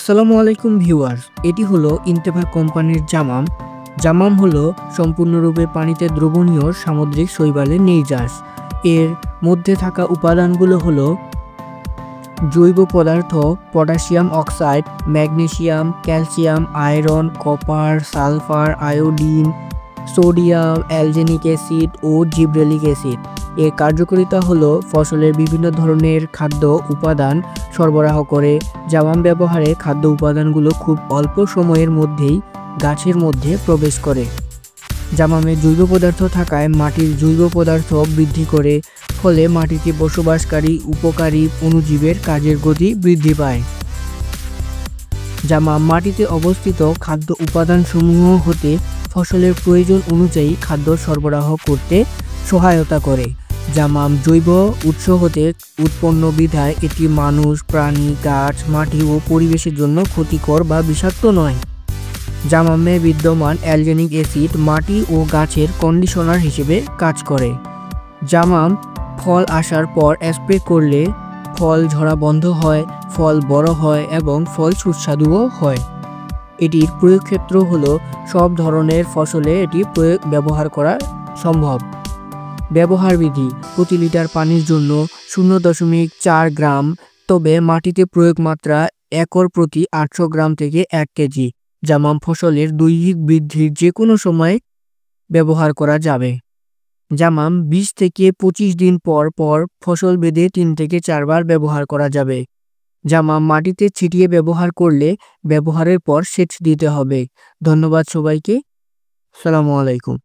আসসালামু আলাইকুম ভিউয়ার্স, এটি হলো ইন্তেফা কোম্পানির জামাম। জামাম হলো সম্পূর্ণরূপে পানিতে দ্রবণীয় সামুদ্রিক শৈবালের নির্যাস। এর মধ্যে থাকা উপাদানগুলো হলো জৈব পদার্থ, potassium oxide, magnesium, calcium, iron, copper, sulphur, iodine, sodium, alginic acid ও জিব্রেলিক অ্যাসিড। এর কার্যকারিতা হলো ফসলের বিভিন্ন ধরনের খাদ্য উপাদান সরবরাহ করে। জামাম ব্যবহারে খাদ্য উপাদানগুলো খুব অল্প সময়ের মধ্যেই গাছের মধ্যে প্রবেশ করে। জামামে জৈব পদার্থ থাকায় মাটির জৈব পদার্থ বৃদ্ধি করে, ফলে মাটিতে বসবাসকারী উপকারী অণুজীবের কাজের গতি বৃদ্ধি পায়। জামাম মাটিতে অবস্থিত খাদ্য উপাদানসমূহ হতে ফসলের প্রয়োজন অনুযায়ী খাদ্য সরবরাহ করতে সহায়তা করে। জামাম জৈব উৎস হতে উৎপন্ন বিধায় এটি মানুষ, প্রাণী, গাছ, মাটি ও পরিবেশের জন্য ক্ষতিকর বা বিষাক্ত নয়। জামামে বিদ্যমান অ্যালজেনিক অ্যাসিড মাটি ও গাছের কন্ডিশনার হিসেবে কাজ করে। জামাম ফল আসার পর স্প্রে করলে ফল ঝরা বন্ধ হয়, ফল বড় হয় এবং ফল সুস্বাদুও হয়। এটির প্রয়োগ ক্ষেত্র হলো সব ধরনের ফসলে এটি ব্যবহার করা সম্ভব। ব্যবহার বিধি: প্রতি লিটার পানির জন্য 0.4 গ্রাম, তবে মাটিতে প্রয়োগ মাত্রা একর প্রতি 800 গ্রাম থেকে 1 কেজি। জামাম ফসলের দৈহিক বৃদ্ধির যে কোনো সময় ব্যবহার করা যাবে। জামাম 20 থেকে 25 দিন পর পর ফসল বেঁধে 3 থেকে 4 বার ব্যবহার করা যাবে। জামাম মাটিতে ছিটিয়ে ব্যবহার করলে ব্যবহারের পর সেচ দিতে হবে। ধন্যবাদ সবাইকে। আসসালামু আলাইকুম।